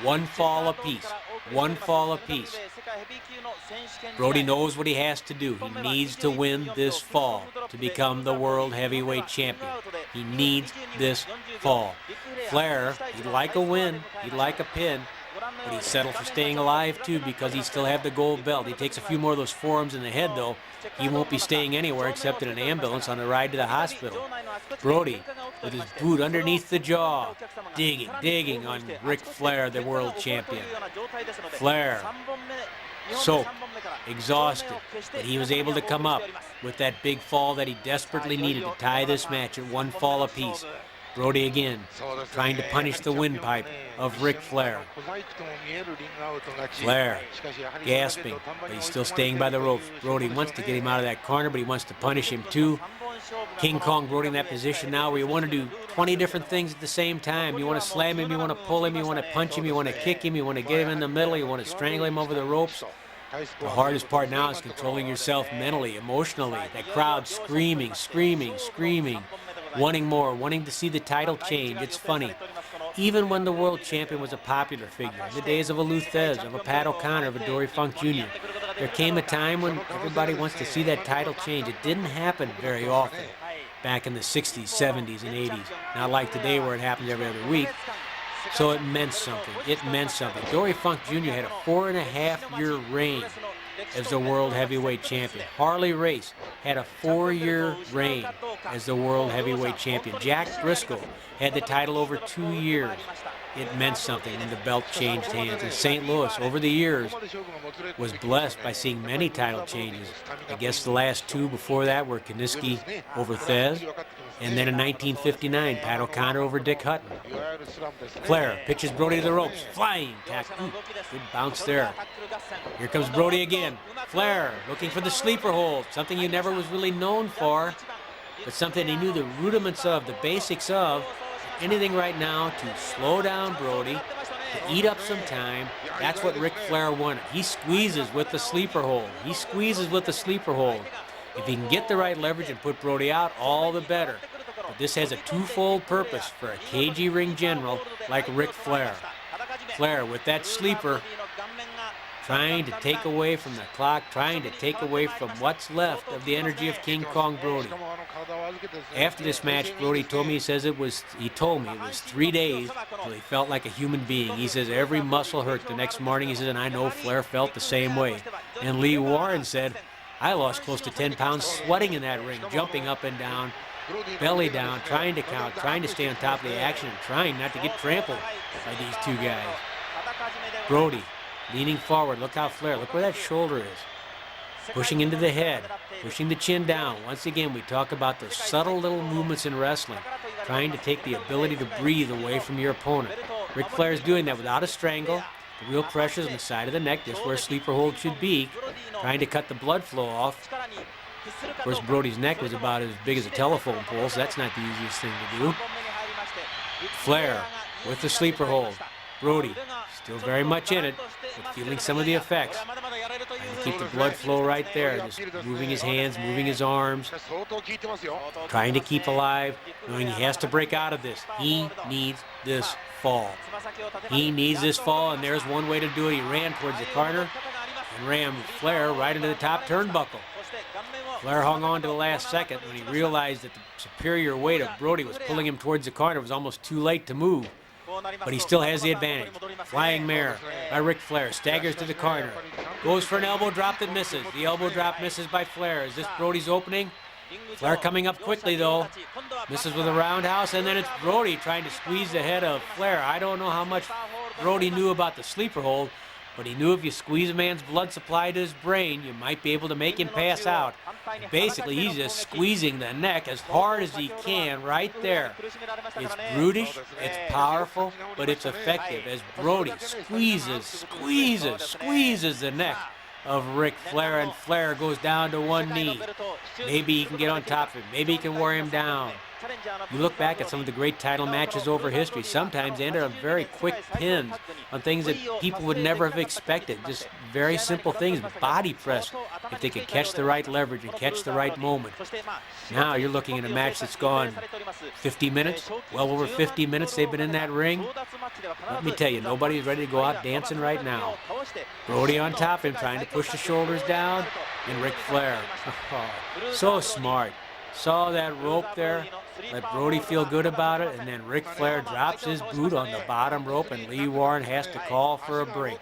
[SPEAKER 3] One fall apiece. One fall apiece. Brody knows what he has to do. He needs to win this fall to become the World Heavyweight Champion. He needs this fall. Flair, he'd like a win. He'd like a pin. But he's settled for staying alive, too, because he still have the gold belt. He takes a few more of those forearms in the head, though. He won't be staying anywhere except in an ambulance on the ride to the hospital. Brody, with his boot underneath the jaw, digging on Ric Flair, the world champion. Flair, soaked, exhausted, but he was able to come up with that big fall that he desperately needed to tie this match at one fall apiece. Brody again, trying to punish the windpipe of Ric Flair. Flair, gasping, but he's still staying by the ropes. Brody wants to get him out of that corner, but he wants to punish him too. King Kong Brody in that position now where you want to do 20 different things at the same time. You want to slam him, you want to pull him, you want to punch him, you want to kick him, you want to get him in the middle, you want to strangle him over the ropes. The hardest part now is controlling yourself mentally, emotionally. That crowd screaming, wanting more, wanting to see the title change. It's funny. Even when the world champion was a popular figure, in the days of a Luthez, of a Pat O'Connor, of a Dory Funk Jr., there came a time when everybody wants to see that title change. It didn't happen very often back in the 60s, 70s, and 80s. Not like today where it happens every other week. So it meant something. It meant something. Dory Funk Jr. had a 4.5-year reign as the World Heavyweight Champion. Harley Race had a 4-year reign as the World Heavyweight Champion. Jack Briscoe had the title over 2 years. It meant something when the belt changed hands. And St. Louis, over the years, was blessed by seeing many title changes. I guess the last two before that were Kiniski over Thez, and then in 1959, Pat O'Connor over Dick Hutton. Flair pitches Brody to the ropes. Flying tackle. Good bounce there. Here comes Brody again. Flair looking for the sleeper hold, something he never was really known for, but something he knew the rudiments of, the basics of. Anything right now to slow down Brody, to eat up some time. That's what Ric Flair wanted. He squeezes with the sleeper hold. He squeezes with the sleeper hold. If he can get the right leverage and put Brody out, all the better. But this has a twofold purpose for a cagey ring general like Ric Flair. Flair with that sleeper, trying to take away from the clock, trying to take away from what's left of the energy of King Kong Brody. After this match, Brody told me, he told me it was 3 days till he felt like a human being. He says every muscle hurt the next morning. He says, and I know Flair felt the same way. And Lee Warren said, I lost close to 10 pounds sweating in that ring, jumping up and down, belly down, trying to count, trying to stay on top of the action, and trying not to get trampled by these two guys. Brody leaning forward. Look how Flair, look where that shoulder is. pushing into the head, pushing the chin down. Once again, we talk about the subtle little movements in wrestling, trying to take the ability to breathe away from your opponent. Ric Flair is doing that without a strangle. The real pressure is on the side of the neck, just where a sleeper hold should be, trying to cut the blood flow off. Of course, Brody's neck was about as big as a telephone pole, so that's not the easiest thing to do. Flair with the sleeper hold. Brody still very much in it, but feeling some of the effects. Trying to keep the blood flow right there, just moving his hands, moving his arms, trying to keep alive, knowing he has to break out of this. He needs this fall. He needs this fall, and there's one way to do it. He ran towards the corner and rammed Flair right into the top turnbuckle. Flair hung on to the last second when he realized that the superior weight of Brody was pulling him towards the corner. It was almost too late to move. But he still has the advantage. Flying mare by Ric Flair. Staggers to the corner. Goes for an elbow drop that misses. The elbow drop misses by Flair. Is this Brody's opening? Flair coming up quickly, though. Misses with a roundhouse, and then it's Brody trying to squeeze the head of Flair. I don't know how much Brody knew about the sleeper hold, but he knew if you squeeze a man's blood supply to his brain, you might be able to make him pass out. And basically, he's just squeezing the neck as hard as he can right there. It's brutish, it's powerful, but it's effective as Brody squeezes the neck of Ric Flair, and Flair goes down to one knee. Maybe he can get on top of him. Maybe he can wear him down. You look back at some of the great title matches over history, sometimes they ended on very quick pins on things that people would never have expected. Just very simple things, body press, if they could catch the right leverage and catch the right moment. Now you're looking at a match that's gone 50 minutes, well over 50 minutes they've been in that ring. Let me tell you, nobody's ready to go out dancing right now. Brody on top of him, trying to push the shoulders down, and Ric Flair. So smart. Saw that rope there, let Brody feel good about it, and then Ric Flair drops his boot on the bottom rope, and Lee Warren has to call for a break.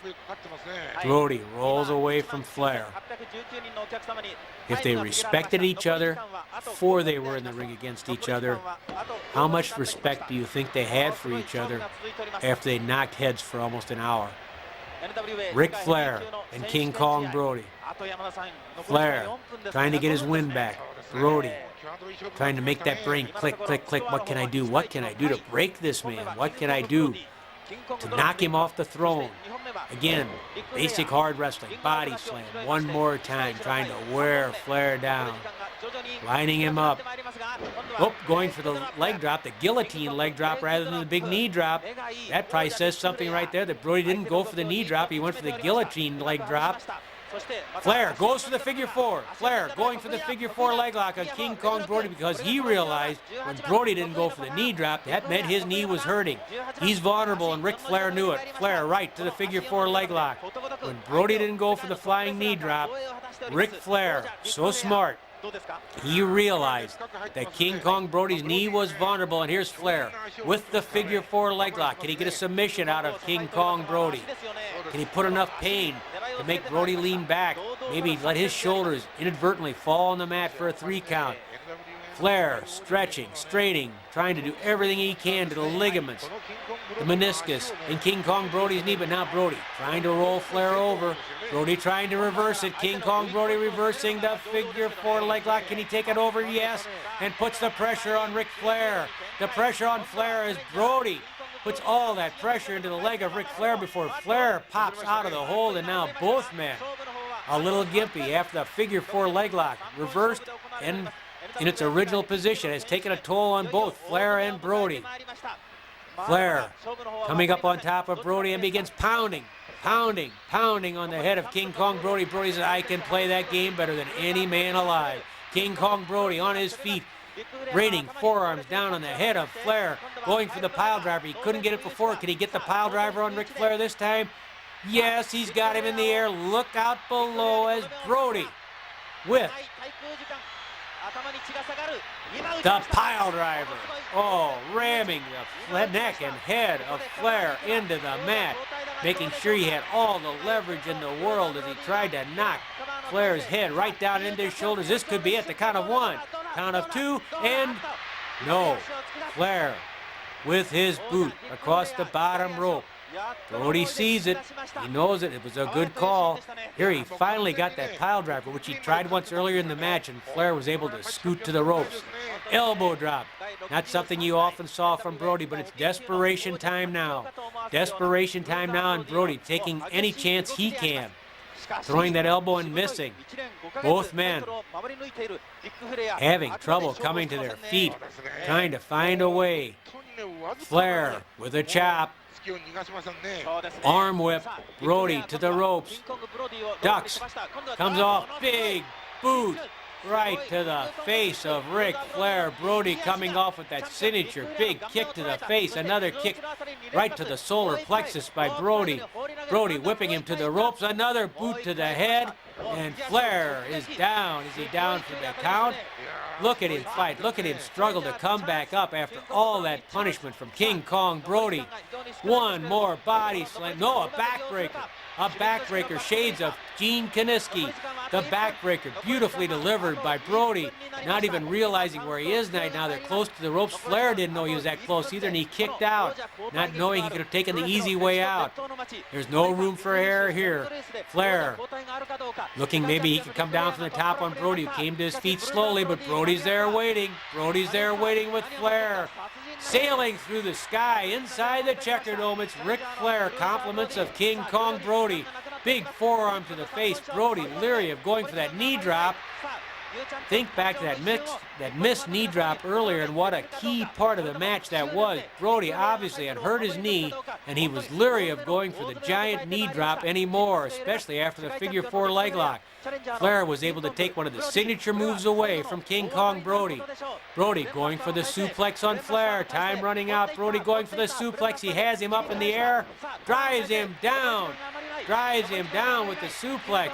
[SPEAKER 3] Brody rolls away from Flair. If they respected each other before they were in the ring against each other, how much respect do you think they had for each other after they knocked heads for almost an hour? Ric Flair and King Kong Brody. Flair trying to get his win back. Brody trying to make that brain click, click, click. What can I do? What can I do to break this man? What can I do to knock him off the throne? Again, basic hard wrestling, body slam. One more time, trying to wear Flair down. Lining him up. Oh, going for the leg drop, the guillotine leg drop rather than the big knee drop. That probably says something right there that Brody didn't go for the knee drop. He went for the guillotine leg drop. Flair goes for the figure four. Flair going for the figure four leg lock on King Kong Brody because he realized when Brody didn't go for the knee drop, that meant his knee was hurting. He's vulnerable, and Ric Flair knew it. Flair right to the figure four leg lock. When Brody didn't go for the flying knee drop, Ric Flair, so smart, he realized that King Kong Brody's knee was vulnerable, and here's Flair with the figure four leg lock. Can he get a submission out of King Kong Brody? Can he put enough pain to make Brody lean back? Maybe let his shoulders inadvertently fall on the mat for a 3 count. Flair stretching, straining, trying to do everything he can to the ligaments, the meniscus in King Kong Brody's knee, but now Brody trying to roll Flair over. Brody trying to reverse it. King Kong Brody reversing the figure four leg lock. Can he take it over? Yes. And puts the pressure on Ric Flair. The pressure on Flair as Brody puts all that pressure into the leg of Ric Flair before Flair pops out of the hold, and now both men a little gimpy after the figure four leg lock. Reversed and in its original position has taken a toll on both Flair and Brody. Flair coming up on top of Brody and begins pounding on the head of King Kong Brody. Brody says, I can play that game better than any man alive. King Kong Brody on his feet, raining forearms down on the head of Flair, going for the pile driver. He couldn't get it before. Can he get the pile driver on Ric Flair this time? Yes, he's got him in the air. Look out below as Brody with the pile driver. Oh, ramming the neck and head of Flair into the mat, making sure he had all the leverage in the world as he tried to knock Flair's head right down into his shoulders. This could be at the count of 1, count of 2, and no. Flair with his boot across the bottom rope. Brody sees it. He knows it. It was a good call. Here he finally got that pile driver, which he tried once earlier in the match, and Flair was able to scoot to the ropes. Elbow drop. Not something you often saw from Brody, but it's desperation time now. Desperation time now, and Brody taking any chance he can. Throwing that elbow and missing. Both men having trouble coming to their feet, trying to find a way. Flair with a chop. Arm whip. Brody to the ropes. Ducks. Comes off. Big boot. Right to the face of Ric Flair. Brody coming off with that signature big kick to the face. Another kick right to the solar plexus by Brody. Brody whipping him to the ropes. Another boot to the head. And Flair is down. Is he down for the count? Look at him fight. Look at him struggle to come back up after all that punishment from King Kong Brody. One more body slam. No, a backbreaker. A backbreaker, shades of Gene Kiniski. The backbreaker, beautifully delivered by Brody. Not even realizing where he is now. They're close to the ropes. Flair didn't know he was that close either, and he kicked out, not knowing he could have taken the easy way out. There's no room for error here. Flair looking maybe he could come down from the top on Brody, who came to his feet slowly, but Brody's there waiting. Brody's there waiting with Flair. Sailing through the sky inside the Checker Dome, it's Ric Flair, compliments of King Kong Brody. Big forearm to the face. Brody leery of going for that knee drop. Think back to that missed knee drop earlier and what a key part of the match that was. Brody obviously had hurt his knee, and he was leery of going for the giant knee drop anymore, especially after the figure 4 leg lock. Flair was able to take one of the signature moves away from King Kong Brody. Brody going for the suplex on Flair. Time running out. Brody going for the suplex. He has him up in the air. Drives him down. Drives him down with the suplex.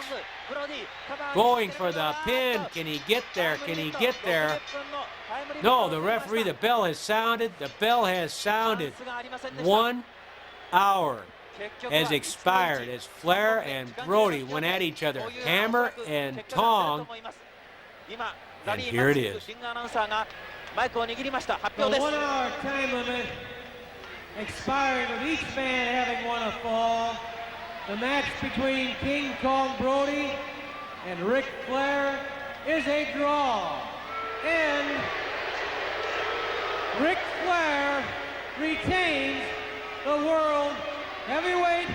[SPEAKER 3] Going for the pin. Can he get there? Can he get there? No, the referee, the bell has sounded. The bell has sounded. 1 hour has expired as Flair and Brody went at each other, hammer and tong, and here it is.
[SPEAKER 1] The 1 hour time limit expired with each man having won a fall. The match between King Kong Brody and Ric Flair is a draw. And Ric Flair retains the World Heavyweight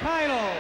[SPEAKER 1] title.